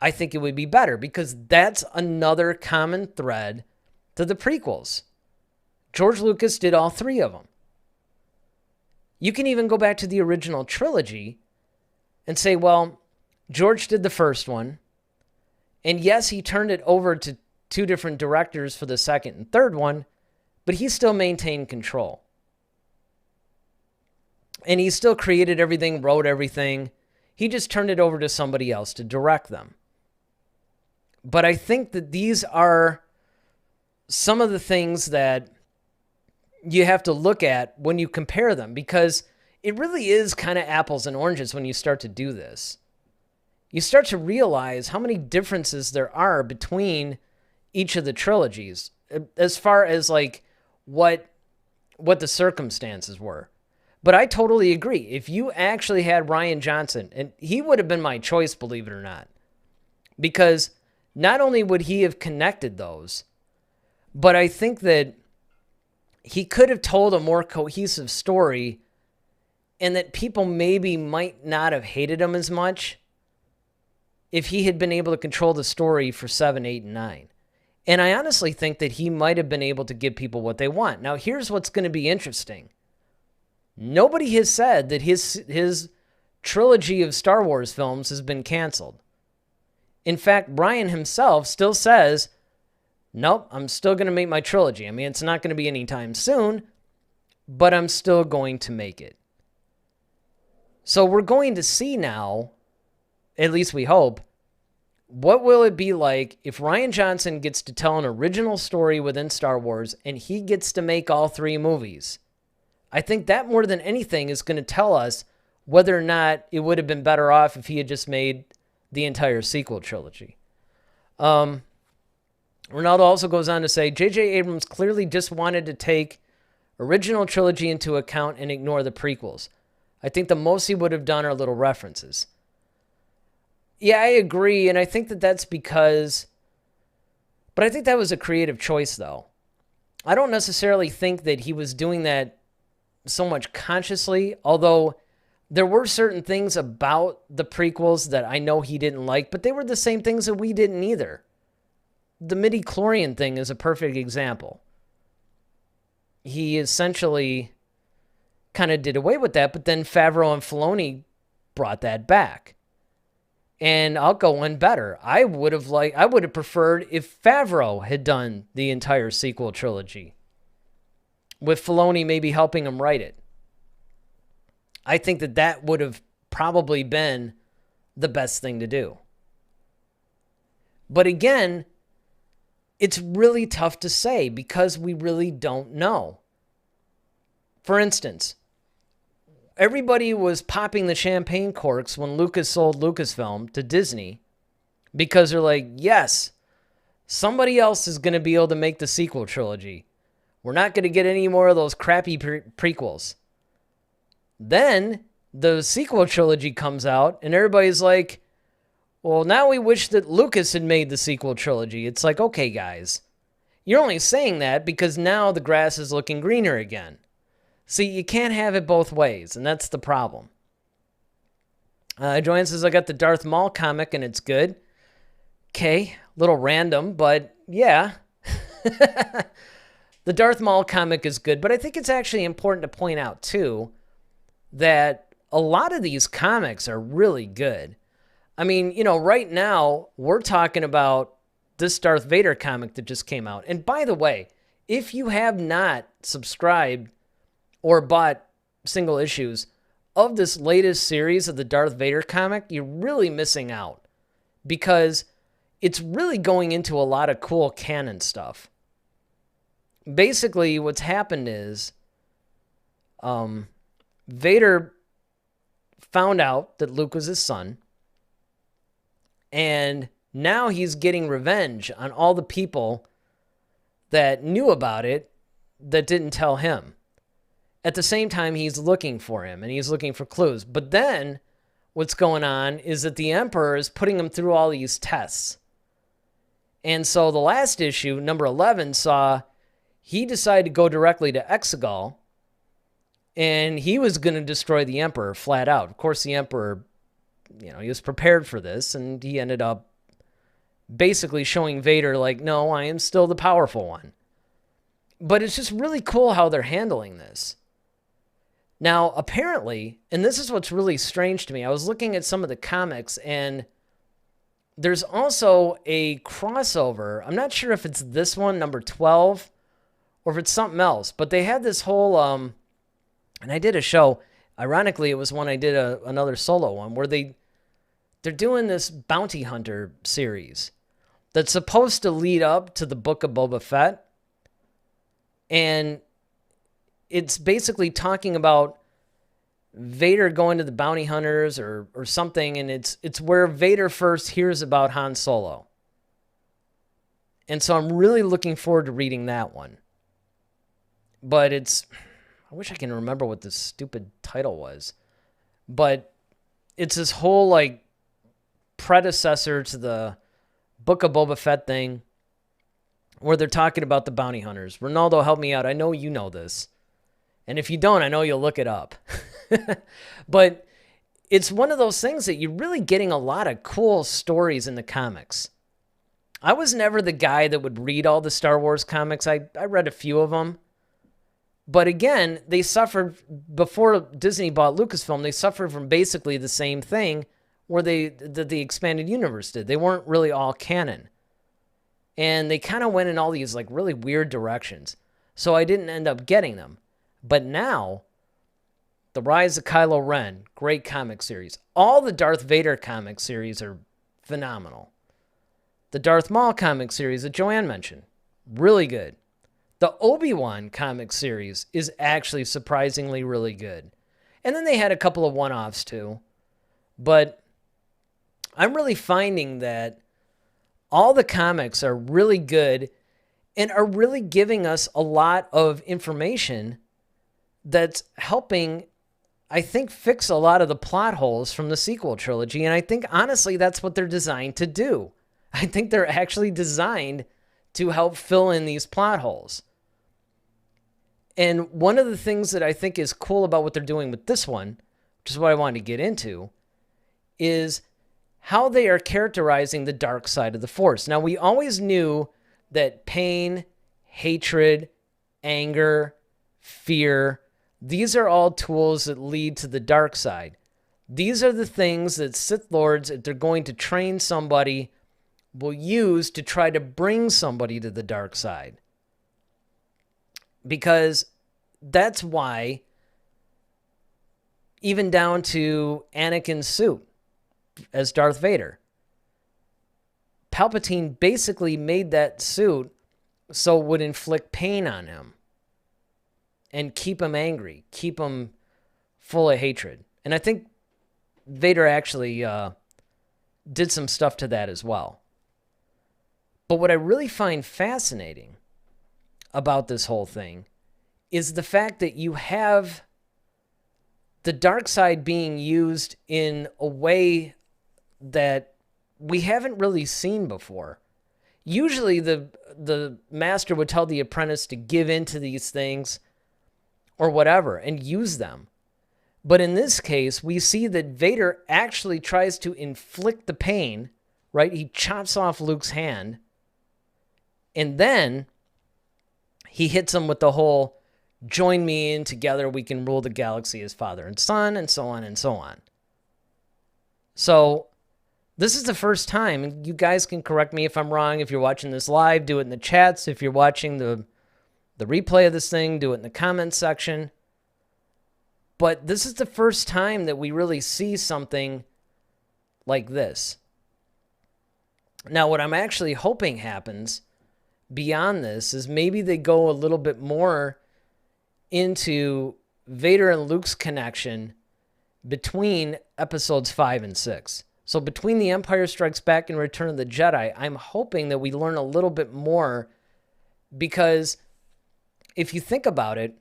S1: I think it would be better because that's another common thread to the prequels. George Lucas did all three of them. You can even go back to the original trilogy and say, well, George did the first one, and yes, he turned it over to two different directors for the second and third one, but he still maintained control. And he still created everything, wrote everything. He just turned it over to somebody else to direct them. But I think that these are some of the things that you have to look at when you compare them, because it really is kind of apples and oranges when you start to do this. You start to realize how many differences there are between each of the trilogies as far as like what the circumstances were. But I totally agree. If you actually had Rian Johnson, and he would have been my choice, believe it or not, because not only would he have connected those, but I think that he could have told a more cohesive story and that people maybe might not have hated him as much if he had been able to control the story for 7, 8, and 9. And I honestly think that he might have been able to give people what they want. Now, here's what's going to be interesting. Nobody has said that his trilogy of Star Wars films has been canceled. In fact, Brian himself still says, nope, I'm still going to make my trilogy. I mean, it's not going to be anytime soon, but I'm still going to make it. So we're going to see now, at least we hope, what will it be like if Rian Johnson gets to tell an original story within Star Wars and he gets to make all three movies? I think that more than anything is going to tell us whether or not it would have been better off if he had just made the entire sequel trilogy. Ronaldo also goes on to say, J.J. Abrams clearly just wanted to take original trilogy into account and ignore the prequels. I think the most he would have done are little references. Yeah, I agree, and I think that that's because... But I think that was a creative choice, though. I don't necessarily think that he was doing that so much consciously, although there were certain things about the prequels that I know he didn't like, but they were the same things that we didn't either. The midi-chlorian thing is a perfect example. He essentially kind of did away with that, but then Favreau and Filoni brought that back. And I'll go one better. I would have preferred if Favreau had done the entire sequel trilogy, with Filoni maybe helping him write it. I think that would have probably been the best thing to do. But again, it's really tough to say because we really don't know. For instance, everybody was popping the champagne corks when Lucas sold Lucasfilm to Disney because they're like, yes, somebody else is going to be able to make the sequel trilogy. We're not going to get any more of those crappy prequels. Then the sequel trilogy comes out and everybody's like, well, now we wish that Lucas had made the sequel trilogy. It's like, okay, guys, you're only saying that because now the grass is looking greener again. See, you can't have it both ways, and that's the problem. Joanne says, I got the Darth Maul comic, and it's good. Okay, a little random, but yeah. The Darth Maul comic is good, but I think it's actually important to point out, too, that a lot of these comics are really good. I mean, right now, we're talking about this Darth Vader comic that just came out. And by the way, if you have not subscribed or bought single issues of this latest series of the Darth Vader comic, you're really missing out because it's really going into a lot of cool canon stuff. Basically, what's happened is Vader found out that Luke was his son, and now he's getting revenge on all the people that knew about it that didn't tell him. At the same time, he's looking for him, and he's looking for clues. But then what's going on is that the Emperor is putting him through all these tests. And so the last issue, number 11, saw he decided to go directly to Exegol, and he was going to destroy the Emperor flat out. Of course, the Emperor, he was prepared for this, and he ended up basically showing Vader, like, no, I am still the powerful one. But it's just really cool how they're handling this. Now, apparently, and this is what's really strange to me, I was looking at some of the comics, and there's also a crossover. I'm not sure if it's this one, number 12, or if it's something else, but they had this whole, and I did a show, ironically, it was when I did another solo one, where they're doing this bounty hunter series that's supposed to lead up to the Book of Boba Fett, and it's basically talking about Vader going to the bounty hunters or something, and it's where Vader first hears about Han Solo. And so I'm really looking forward to reading that one. But I wish I can remember what this stupid title was. But it's this whole, like, predecessor to the Book of Boba Fett thing where they're talking about the bounty hunters. Ronaldo, help me out. I know you know this. And if you don't, I know you'll look it up. But it's one of those things that you're really getting a lot of cool stories in the comics. I was never the guy that would read all the Star Wars comics. I read a few of them. But again, they suffered, before Disney bought Lucasfilm, they suffered from basically the same thing where the expanded universe did. They weren't really all canon. And they kind of went in all these like really weird directions. So I didn't end up getting them. But now, The Rise of Kylo Ren, great comic series. All the Darth Vader comic series are phenomenal. The Darth Maul comic series that Joanne mentioned, really good. The Obi-Wan comic series is actually surprisingly really good. And then they had a couple of one-offs too. But I'm really finding that all the comics are really good and are really giving us a lot of information that's helping, I think, fix a lot of the plot holes from the sequel trilogy. And I think, honestly, that's what they're designed to do. I think they're actually designed to help fill in these plot holes. And one of the things that I think is cool about what they're doing with this one, which is what I wanted to get into, is how they are characterizing the dark side of the Force. Now, we always knew that pain, hatred, anger, fear, these are all tools that lead to the dark side. These are the things that Sith Lords, if they're going to train somebody, will use to try to bring somebody to the dark side. Because that's why, even down to Anakin's suit as Darth Vader, Palpatine basically made that suit so it would inflict pain on him and keep him angry, keep him full of hatred. And I think Vader actually did some stuff to that as well. But what I really find fascinating about this whole thing is the fact that you have the dark side being used in a way that we haven't really seen before. Usually the master would tell the apprentice to give in to these things or whatever and use them. But in this case, we see that Vader actually tries to inflict the pain, right? He chops off Luke's hand, and then he hits him with the whole, join me in together, we can rule the galaxy as father and son, and so on and so on. So this is the first time, and you guys can correct me if I'm wrong. If you're watching this live, do it in the chats. If you're watching the replay of this thing, do it in the comments section. But this is the first time that we really see something like this. Now, what I'm actually hoping happens beyond this is maybe they go a little bit more into Vader and Luke's connection between episodes 5 and 6. So between The Empire Strikes Back and Return of the Jedi, I'm hoping that we learn a little bit more, because if you think about it,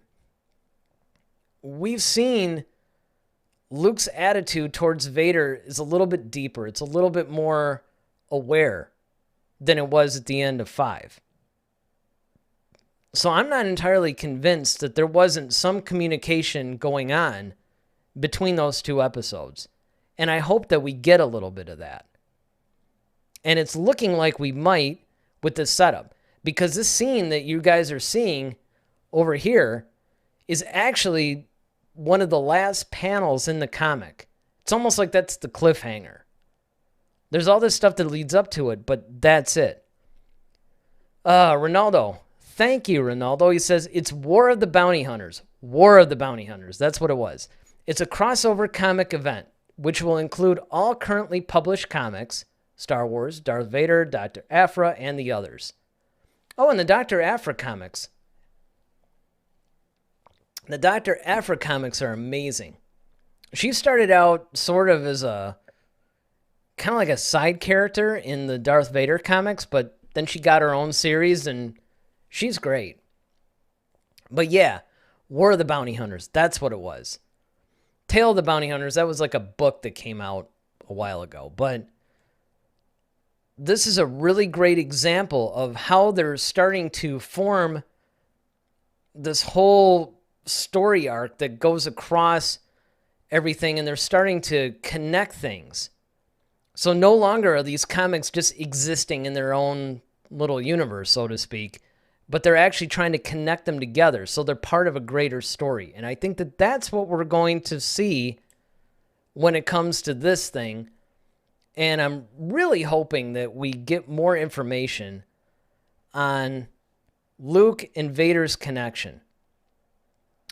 S1: we've seen Luke's attitude towards Vader is a little bit deeper. It's a little bit more aware than it was at the end of 5. So I'm not entirely convinced that there wasn't some communication going on between those two episodes. And I hope that we get a little bit of that. And it's looking like we might with this setup. Because this scene that you guys are seeing over here is actually one of the last panels in the comic. It's almost like that's the cliffhanger. There's all this stuff that leads up to it, but that's it. Ronaldo. Thank you, Ronaldo. He says, it's War of the Bounty Hunters. War of the Bounty Hunters. That's what it was. It's a crossover comic event, which will include all currently published comics, Star Wars, Darth Vader, Dr. Aphra, and the others. Oh, and the Dr. Aphra comics. The Dr. Aphra comics are amazing. She started out sort of as a kind of like a side character in the Darth Vader comics, but then she got her own series, and she's great. But yeah, War of the Bounty Hunters, that's what it was. Tale of the Bounty Hunters, that was like a book that came out a while ago. But this is a really great example of how they're starting to form this whole story arc that goes across everything, and they're starting to connect things. So no longer are these comics just existing in their own little universe, so to speak, but they're actually trying to connect them together, so they're part of a greater story. And I think that that's what we're going to see when it comes to this thing. And I'm really hoping that we get more information on Luke and Vader's connection.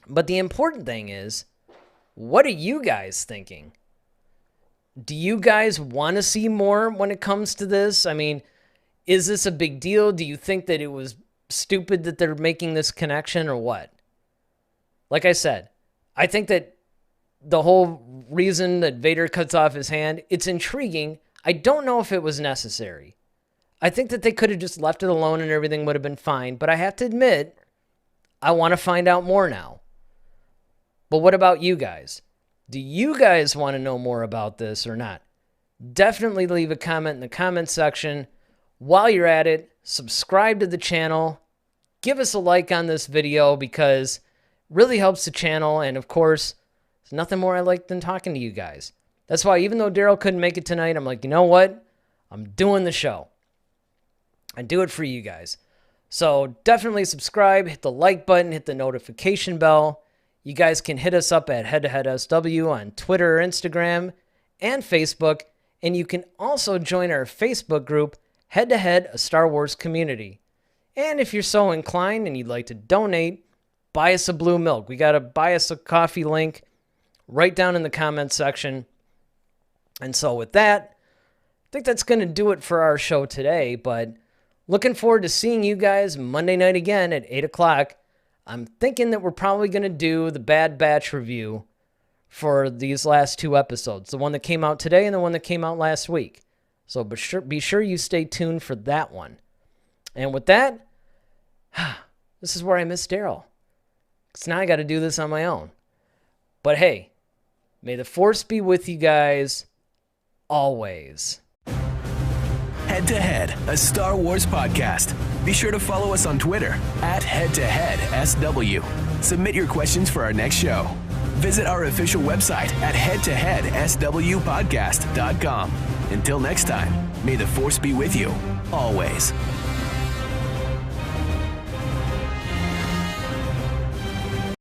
S1: But the important thing is, what are you guys thinking? Do you guys want to see more when it comes to this? I mean, is this a big deal? Do you think that it was stupid that they're making this connection, or what? Like I said, I think that the whole reason that Vader cuts off his hand, it's intriguing. I don't know if it was necessary. I think that they could have just left it alone and everything would have been fine. But I have to admit, I want to find out more now. But what about you guys? Do you guys want to know more about this or not? Definitely leave a comment in the comment section. While you're at it, subscribe to the channel. Give us a like on this video, because it really helps the channel. And of course, there's nothing more I like than talking to you guys. That's why, even though Daryl couldn't make it tonight, I'm like, you know what? I'm doing the show. I do it for you guys. So definitely subscribe, hit the like button, hit the notification bell. You guys can hit us up at Head to Head SW on Twitter or Instagram and Facebook, and you can also join our Facebook group, Head to Head, a Star Wars community. And if you're so inclined and you'd like to donate, buy us a blue milk. We got a buy us a coffee link right down in the comments section. And so with that, I think that's going to do it for our show today, but looking forward to seeing you guys Monday night again at 8 o'clock. I'm thinking that we're probably going to do the Bad Batch review for these last 2 episodes, the one that came out today and the one that came out last week. So be sure you stay tuned for that one. And with that, this is where I miss Daryl. Because now I got to do this on my own. But hey, may the Force be with you guys always.
S2: Head to Head, a Star Wars podcast. Be sure to follow us on Twitter at HeadToHeadSW. Submit your questions for our next show. Visit our official website at headtoheadswpodcast.com. Until next time, may the Force be with you, always.